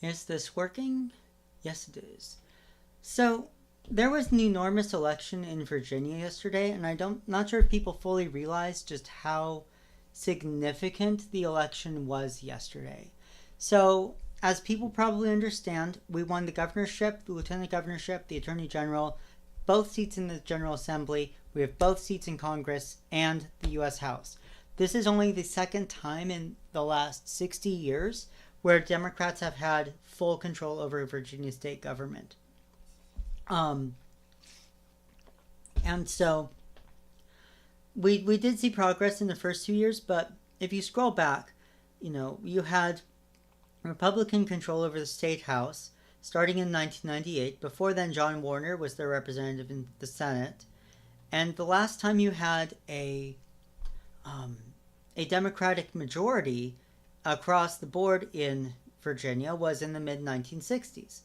Is this working? Yes, it is. So, there was an enormous election in Virginia yesterday, and not sure if people fully realize just how significant the election was yesterday. So, as people probably understand, we won the governorship, the lieutenant governorship, the attorney general, both seats in the General Assembly. We have both seats in Congress and the U.S. House. This is only the second time in the last 60 years where Democrats have had full control over Virginia state government. Um, and so we did see progress in the first 2 years, but if you scroll back, you had Republican control over the state house starting in 1998. Before then, John Warner was their representative in the Senate, and the last time you had um, a Democratic majority across the board in Virginia was in the mid 1960s.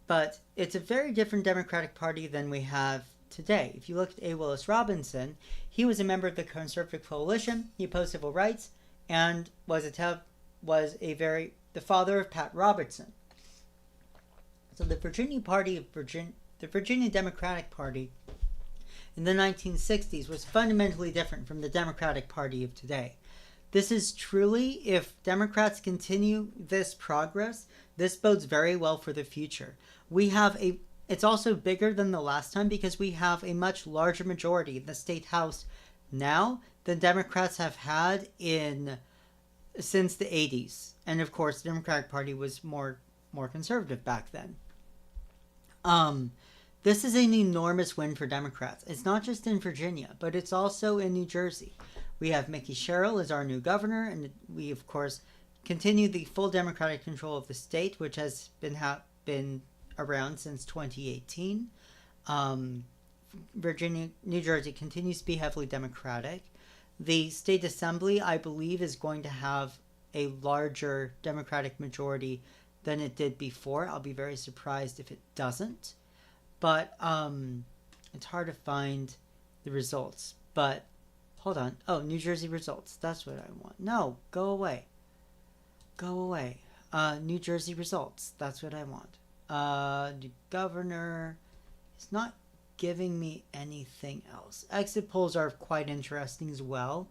But it's a very different Democratic Party than we have today. If you look at A. Willis Robinson, he was a member of the Conservative Coalition. He opposed civil rights and the father of Pat Robertson. So the Virginia Democratic Party in the 1960s was fundamentally different from the Democratic Party of today. This is truly, if Democrats continue this progress, this bodes very well for the future. It's also bigger than the last time because we have a much larger majority in the state house now than Democrats have had since the 80s. And of course, the Democratic Party was more conservative back then. This is an enormous win for Democrats. It's not just in Virginia, but it's also in New Jersey. We have Mickey Sherrill as our new governor, and we, of course, continue the full Democratic control of the state, which has been around since 2018. New Jersey continues to be heavily Democratic. The state assembly, I believe, is going to have a larger Democratic majority than it did before. I'll be very surprised if it doesn't. But it's hard to find the results. But hold on. Oh, New Jersey results. That's what I want. No, go away. Go away. New Jersey results. That's what I want. The governor is not giving me anything else. Exit polls are quite interesting as well.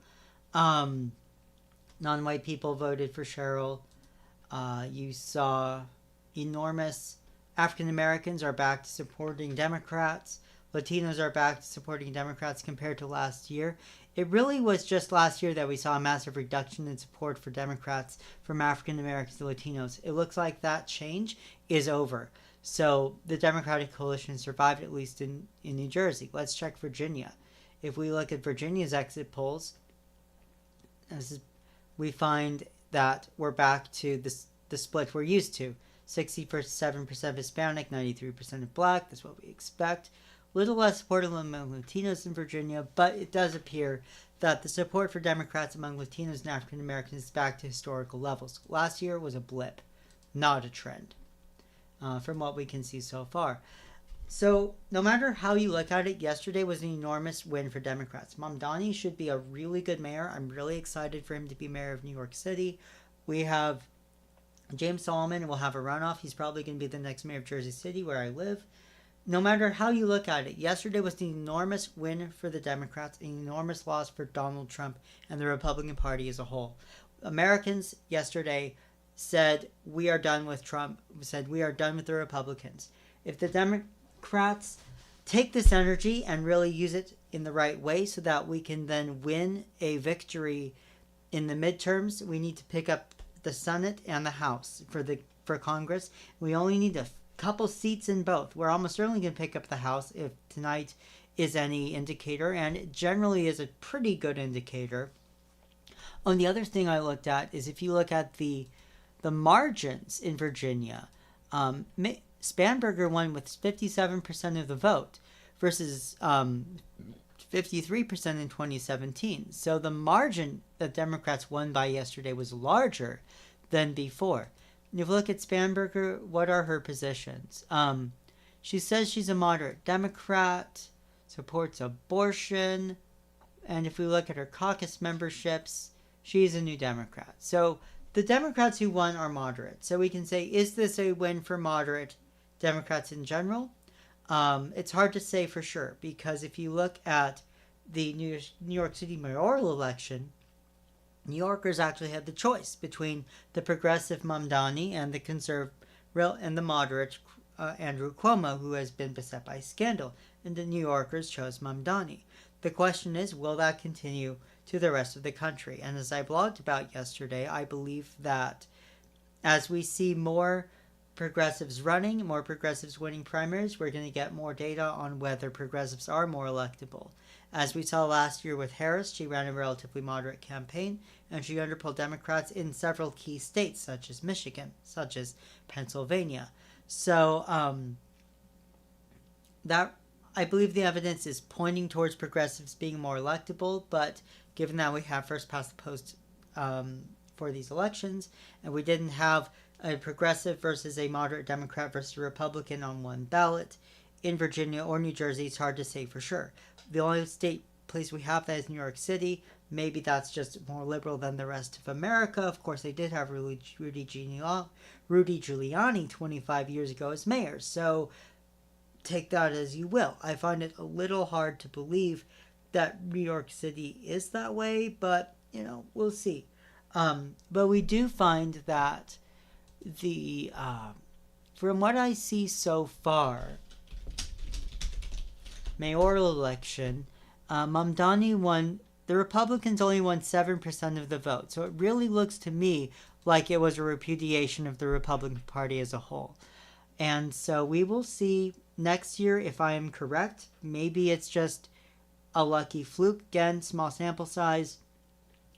Non-white people voted for Sherrill. You saw enormous African Americans are back to supporting Democrats. Latinos are back to supporting Democrats compared to last year. It really was just last year that we saw a massive reduction in support for Democrats from African Americans to Latinos. It looks like that change is over. So the Democratic coalition survived, at least in New Jersey. Let's check Virginia. If we look at Virginia's exit polls, we find that we're back to the split we're used to. 67% Hispanic, 93% of Black. That's what we expect. Little less support among Latinos in Virginia, but it does appear that the support for Democrats among Latinos and African Americans is back to historical levels. Last year was a blip, not a trend, from what we can see so far. So no matter how you look at it, yesterday was an enormous win for Democrats. Mamdani should be a really good mayor. I'm really excited for him to be mayor of New York City. We have James Solomon will have a runoff. He's probably going to be the next mayor of Jersey City, where I live. No matter how you look at it, yesterday was an enormous win for the Democrats, an enormous loss for Donald Trump and the Republican Party as a whole. Americans yesterday said, we are done with Trump, said, we are done with the Republicans. If the Democrats take this energy and really use it in the right way so that we can then win a victory in the midterms, we need to pick up the Senate and the House for Congress. We only need a couple seats in both. We're almost certainly going to pick up the House if tonight is any indicator, and it generally is a pretty good indicator. And the other thing I looked at is if you look at the margins in Virginia, Spanberger won with 57% of the vote versus 53% in 2017. So the margin that Democrats won by yesterday was larger than before. And if you look at Spanberger, what are her positions? She says she's a moderate Democrat, supports abortion, and if we look at her caucus memberships, she's a New Democrat. So the Democrats who won are moderate. So we can say, is this a win for moderate Democrats in general? It's hard to say for sure, because if you look at the New York City mayoral election, New Yorkers actually had the choice between the progressive Mamdani and the moderate Andrew Cuomo, who has been beset by scandal, and the New Yorkers chose Mamdani. The question is, will that continue to the rest of the country? And as I blogged about yesterday, I believe that as we see more progressives running, more progressives winning primaries, we're going to get more data on whether progressives are more electable. As we saw last year with Harris, she ran a relatively moderate campaign, and she underpolled Democrats in several key states, such as Michigan, such as Pennsylvania. So that I believe the evidence is pointing towards progressives being more electable, but given that we have first past the post for these elections, and we didn't have a progressive versus a moderate Democrat versus a Republican on one ballot in Virginia or New Jersey, it's hard to say for sure. The only state place we have that is New York City. Maybe that's just more liberal than the rest of America. Of course, they did have Rudy Giuliani 25 years ago as mayor, so take that as you will. I find it a little hard to believe that New York City is that way, but, we'll see. But we do find that from what I see so far, mayoral election, Mamdani won. The Republicans only won 7% of the vote, so it really looks to me like it was a repudiation of the Republican Party as a whole. And so we will see next year if I am correct. Maybe it's just a lucky fluke. Again, small sample size.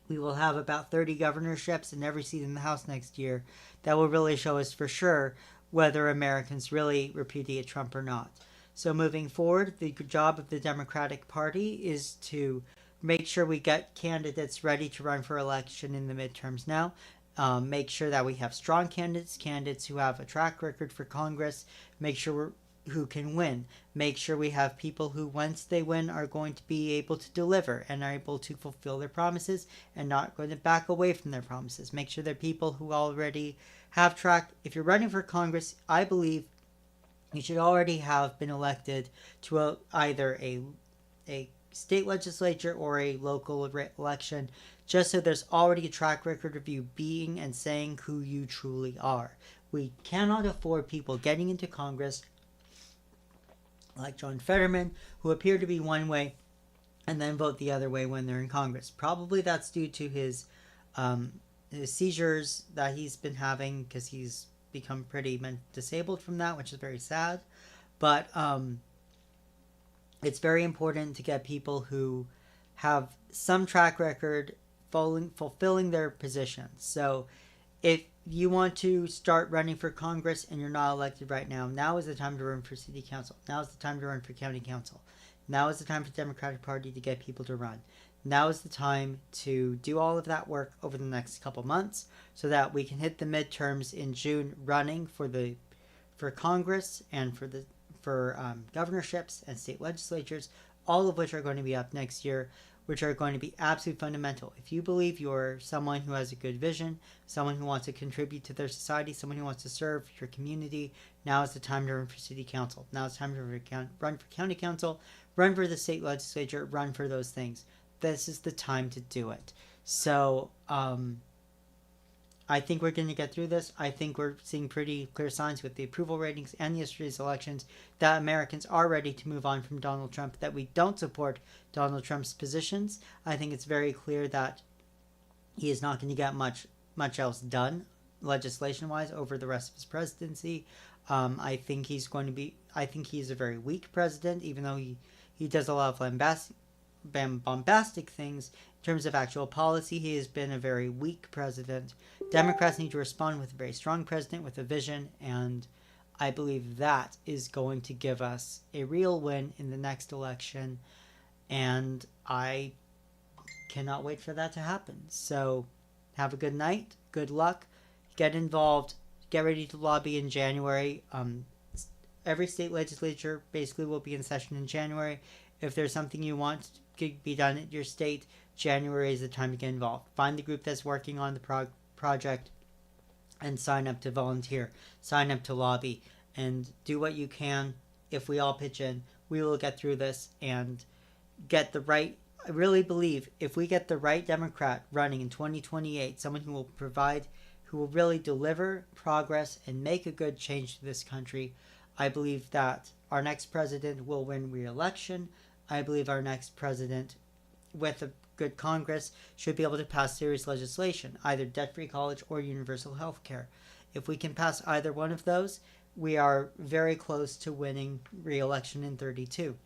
We will have about 30 governorships in every seat in the House next year. That will really show us for sure whether Americans really repudiate Trump or not. So moving forward, the job of the Democratic Party is to make sure we get candidates ready to run for election in the midterms now. Make sure that we have strong candidates who have a track record for Congress. Make sure who can win. Make sure we have people who, once they win, are going to be able to deliver and are able to fulfill their promises and not going to back away from their promises. Make sure they're people who already have track. If you're running for Congress, I believe you should already have been elected to either a state legislature or a local election, just so there's already a track record of you being and saying who you truly are. We cannot afford people getting into Congress like John Fetterman, who appear to be one way and then vote the other way when they're in Congress. Probably that's due to his seizures that he's been having, because he's become pretty disabled from that, which is very sad. But it's very important to get people who have some track record fulfilling their positions. So if you want to start running for Congress and you're not elected right now, now is the time to run for city council. Now is the time to run for county council. Now is the time for the Democratic Party to get people to run. Now is the time to do all of that work over the next couple months so that we can hit the midterms in June running for Congress and for governorships and state legislatures, all of which are going to be up next year, which are going to be absolutely fundamental. If you believe you're someone who has a good vision, someone who wants to contribute to their society, someone who wants to serve your community, now is the time to run for city council. Now is the time to run for county council, run for the state legislature, run for those things. This is the time to do it. So I think we're going to get through this. I think we're seeing pretty clear signs with the approval ratings and yesterday's elections that Americans are ready to move on from Donald Trump, that we don't support Donald Trump's positions. I think it's very clear that he is not going to get much else done legislation-wise over the rest of his presidency. I think he's a very weak president, even though he does a lot of bombastic things. In terms of actual policy, he has been a very weak president. Democrats need to respond with a very strong president with a vision, and I believe that is going to give us a real win in the next election, and I cannot wait for that to happen. So have a good night, good luck, get involved, get ready to lobby in January. Every state legislature basically will be in session in January. If there's something you want to be done at your state, January is the time to get involved. Find the group that's working on the project and sign up to volunteer, sign up to lobby, and do what you can. If we all pitch in, we will get through this and get the right. I really believe if we get the right Democrat running in 2028, someone who will provide, who will really deliver progress and make a good change to this country, I believe that our next president will win re-election. I believe our next president, with a good Congress, should be able to pass serious legislation, either debt-free college or universal health care. If we can pass either one of those, we are very close to winning re-election in 32.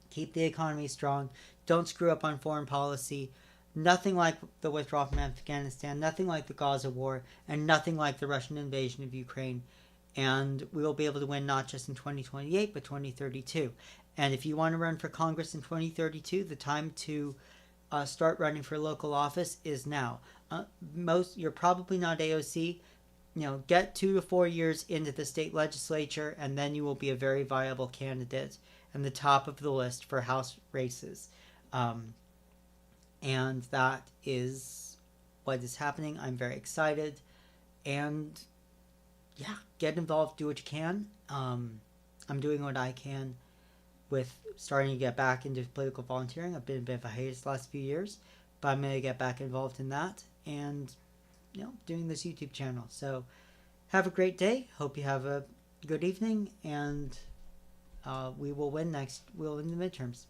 Keep the economy strong. Don't screw up on foreign policy. Nothing like the withdrawal from Afghanistan, nothing like the Gaza war, and nothing like the Russian invasion of Ukraine. And we will be able to win not just in 2028, but 2032. And if you want to run for Congress in 2032, the time to start running for local office is now. You're probably not AOC. Get 2 to 4 years into the state legislature, and then you will be a very viable candidate and the top of the list for House races. And that is what is happening. I'm very excited. And yeah, get involved, do what you can. I'm doing what I can with starting to get back into political volunteering. I've been a bit of a hiatus the last few years, but I'm going to get back involved in that and, doing this YouTube channel. So have a great day. Hope you have a good evening, and we will win the midterms.